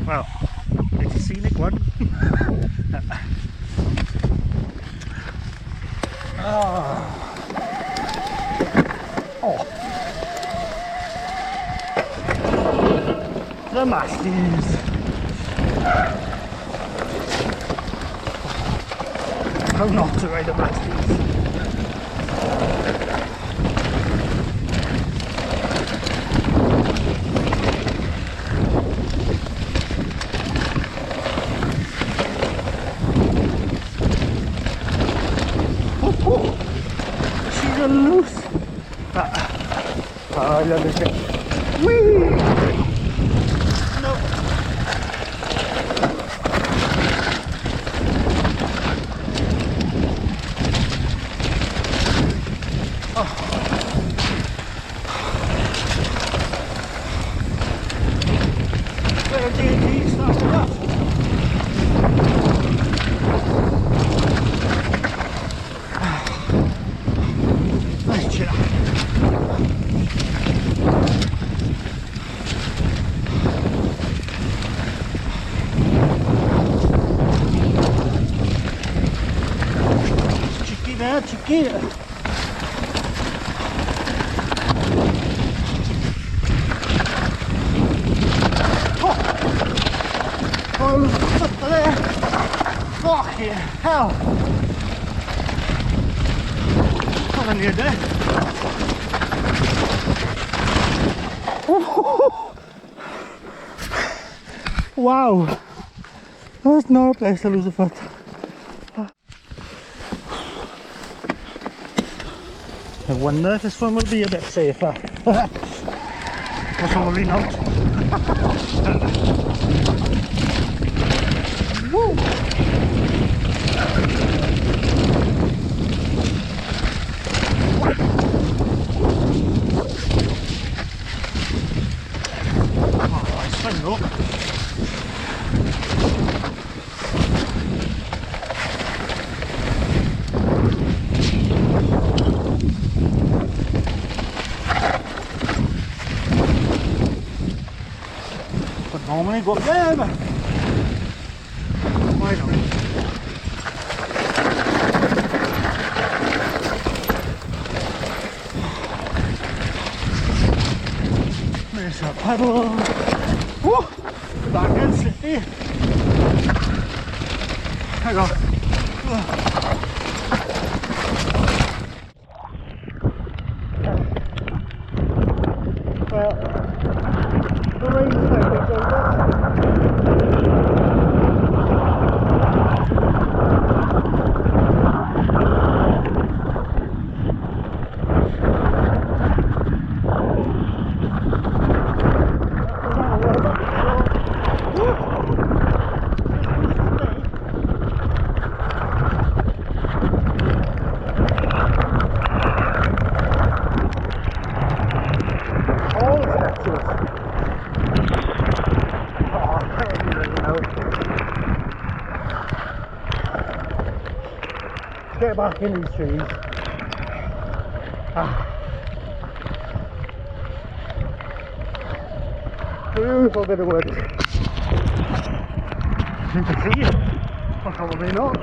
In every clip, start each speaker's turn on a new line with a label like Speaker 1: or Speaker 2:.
Speaker 1: Well, it's a scenic one. Oh. The Masties. How not to ride a Masties? She's a loose. I love this thing. Whee! No. Oh. Where D&D started up. Nice chill. Chiquita, chiquita. Oh, up there. Fucking hell. Not near there. Wow. There's no place to lose a foot. I wonder if this one will be a bit safer. Probably not. Woo. Oh, nice one though. Normally go up there, but why not? There's a paddle. Woo! Back in city. There you go. Well, the rain's starting to get back in these trees. Beautiful bit of wood. You can see it, or probably not.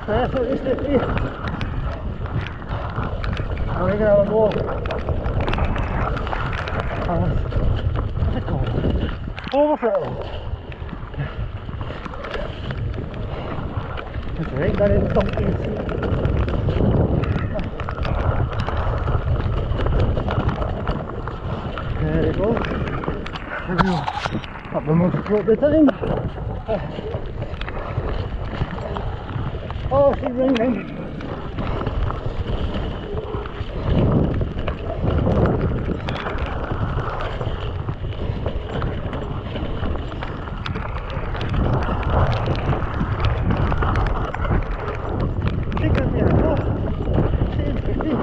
Speaker 1: That's what this is. I'm going to have a walk. What's it called? Overflow. Okay, got in donkeys. There you go. Up the most appropriate time. Oh, she's raining. She could be a lot. She's pretty.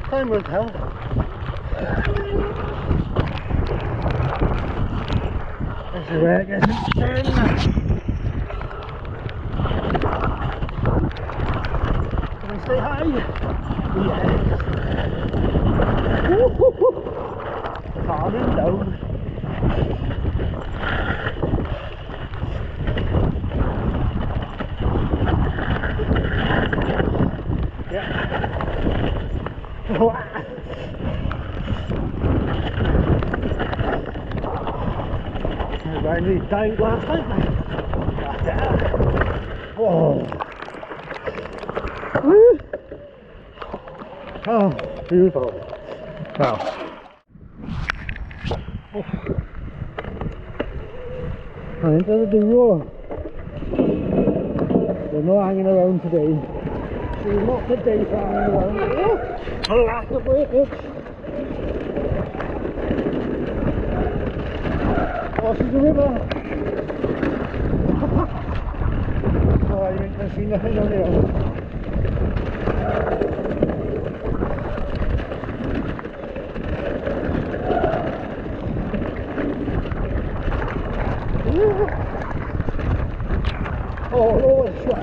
Speaker 1: Time will tell. This is where it gets interesting. Can we say hi? Yes. Calming down. Yeah. I nearly died last night. Oh. Woo. Oh, beautiful. Wow. Oh. I think there's a roller. They're not hanging around today. There's not today for hanging around. Oh, that's the breakage. Oh, she's a river. Oh, you ain't gonna see nothing on the own. Oh, Lord, shot.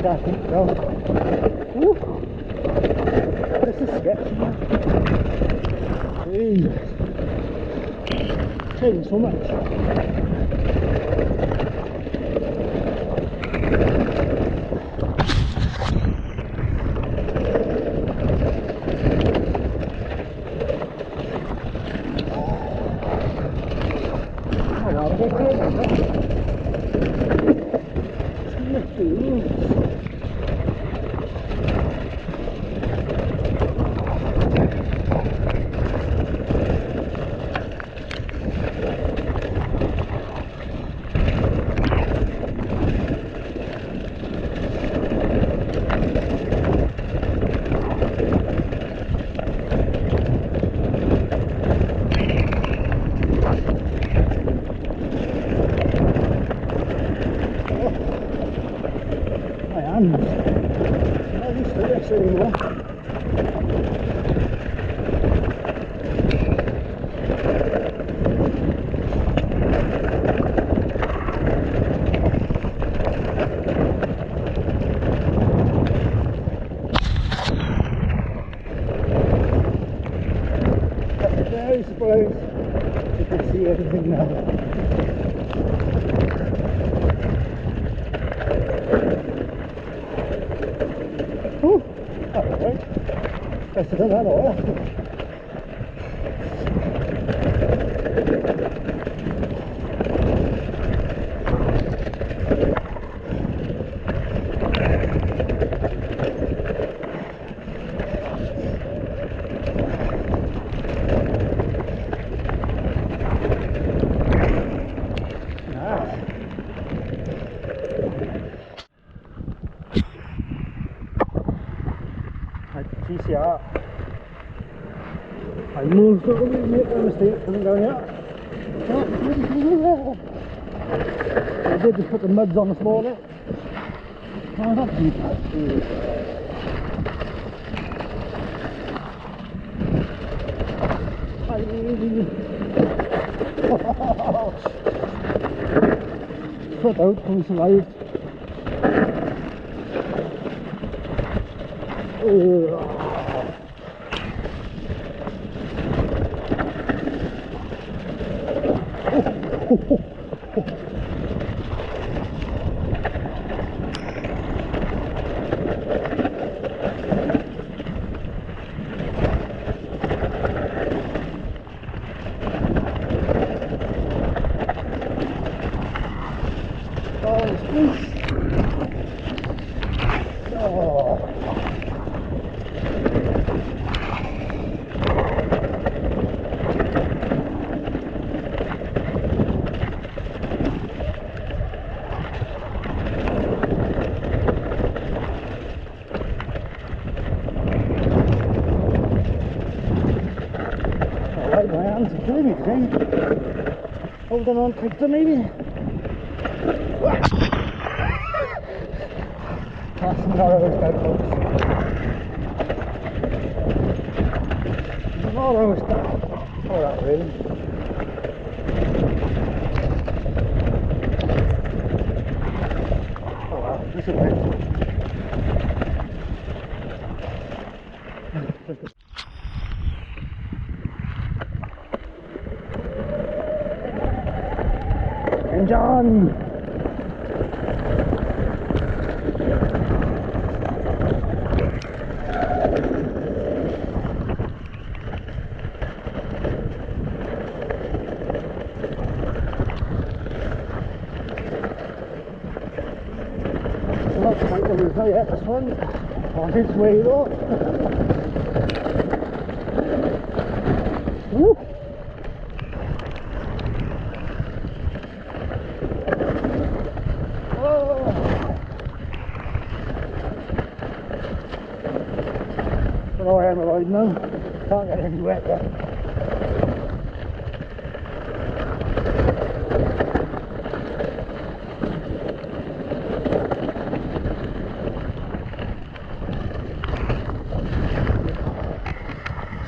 Speaker 1: That's it, well. Woo. This is sketchy. Jesus. Taking so much. Oh, wow, they're crazy, huh? I'm not used to this anymore. I'm very surprised you can see everything now. Oh, that's right. Better than that oil. PCR. I moved a little bit by mistake, couldn't go yet. I did just put the muds on this morning. Oh, not too bad. got out, we survived. Holding on tighter maybe. That's another dead folks. Another dead. Oh, that really. Oh wow, this is great. And John! Not quite the loser yet, this one. On its way though. Woo! I don't know where I'm riding now. Can't get any wet yet.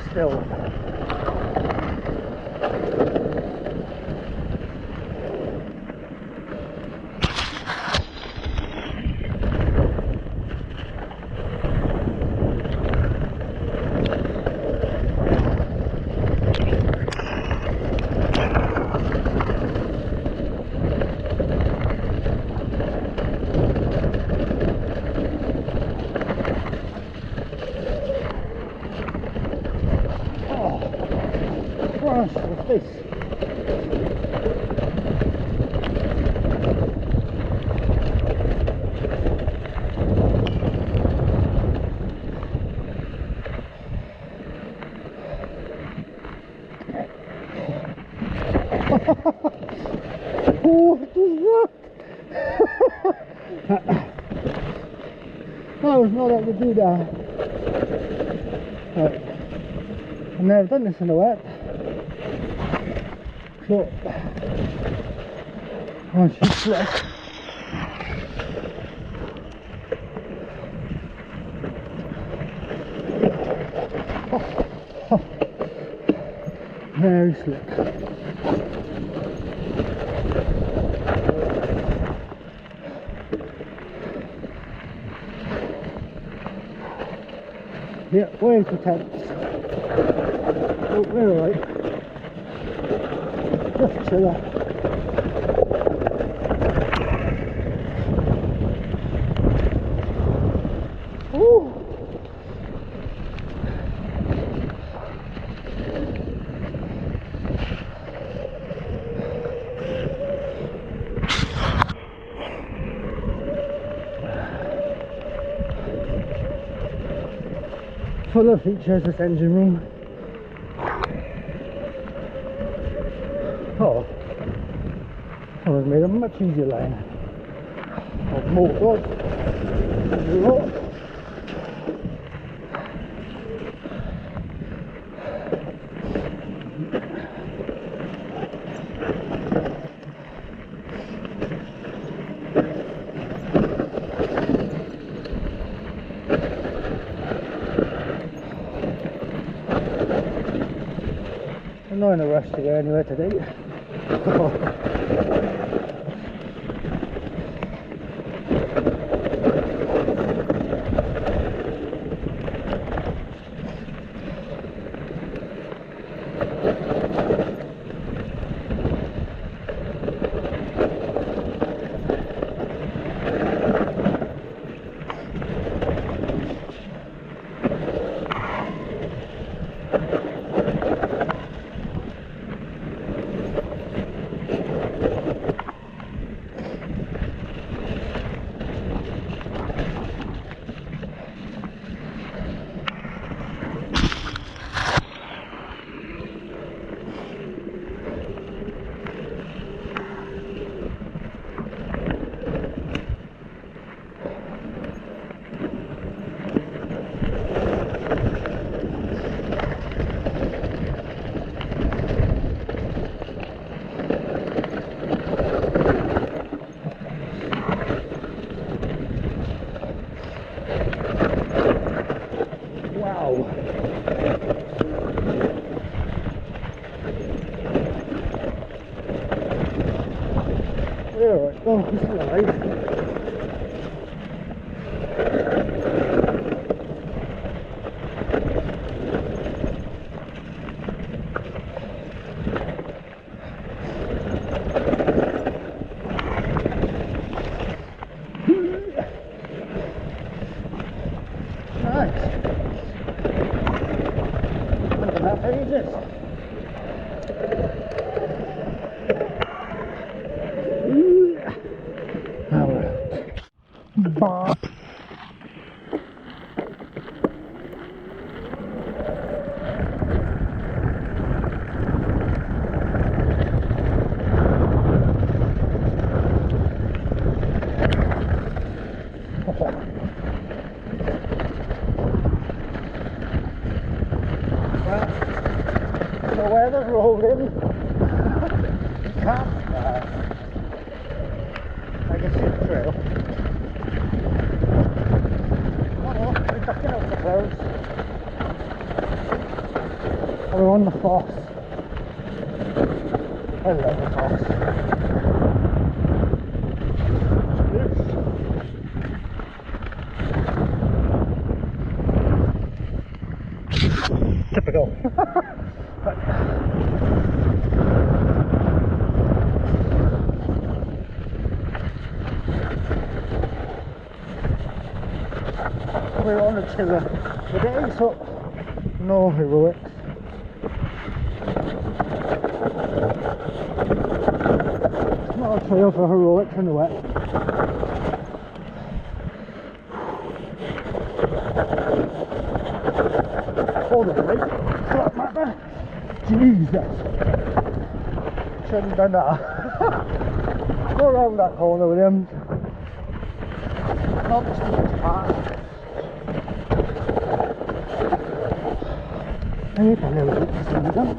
Speaker 1: Still. Gosh, what's this? Oh, it does work! I was not able to do that. Right. I've never done this in the wet. So, I should slip. Very slick. Yeah, way too tense. Oh, we're alright. Just chill out. Ooh. Full of features, this engine room. Oh, that would have made a much easier line of motors. I'm not in a rush to go anywhere today. Oh, he's still alive. Bop. Well, the weather's rolled in. Can't I can see the trail. Ducking out the clouds. We're on the foss. I love the foss. Typical. We're on it to the day, so no heroics. It's not a trail for heroics in the wet. Hold it, right? Slop matter. Jesus. Shouldn't have done that. Go around that corner with him. Not the steepest part. I need a little bit to see them.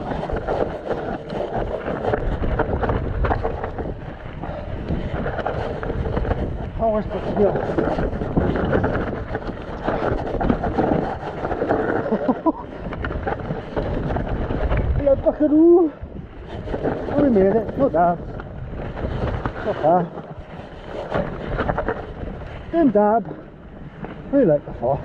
Speaker 1: Always put still. Yeah, buckaroo. Only made it, not bad. Not bad. Then dab. Really like the foss.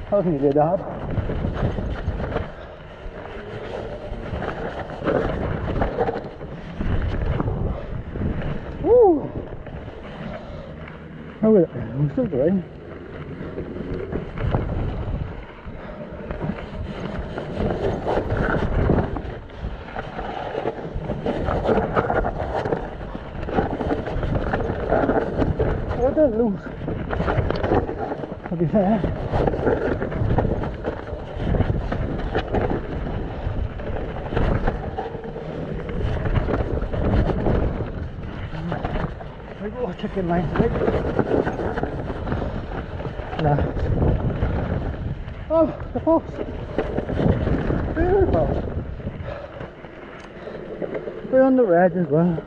Speaker 1: That was nearly a dab. Woo! Oh, we're still going. Well, don't lose. To be fair. We go chicken line today. Nah. Oh, the fox. Beautiful. We're on the red as well.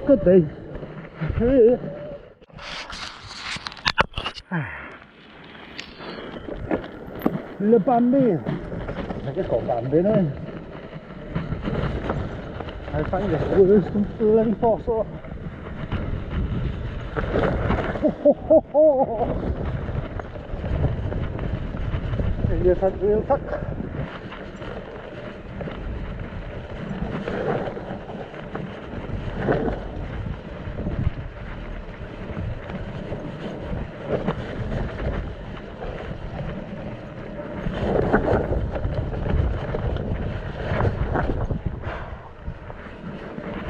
Speaker 1: Good day. Le Bambino. I think it's called Bambino. I find this worse than bloody fossil. In your front wheel tuck.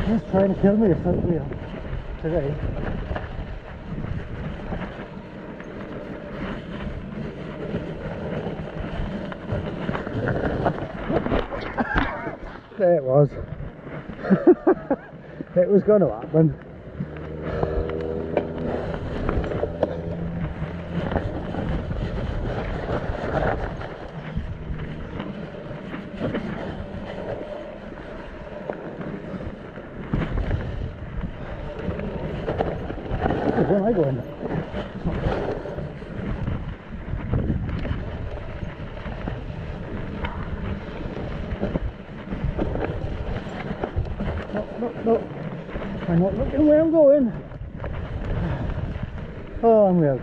Speaker 1: He's trying to kill me a front wheel today. There it was. It was going to happen. Where am I going? Look, I'm not looking where I'm going. Oh, I'm out.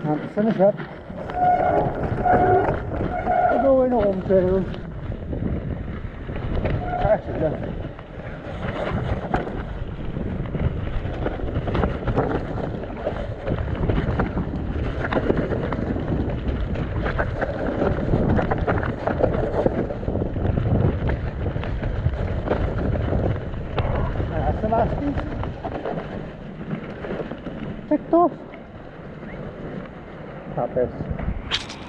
Speaker 1: Time to finish up. We're going home to actually, look. That's the last piece. Ticked off. Not this.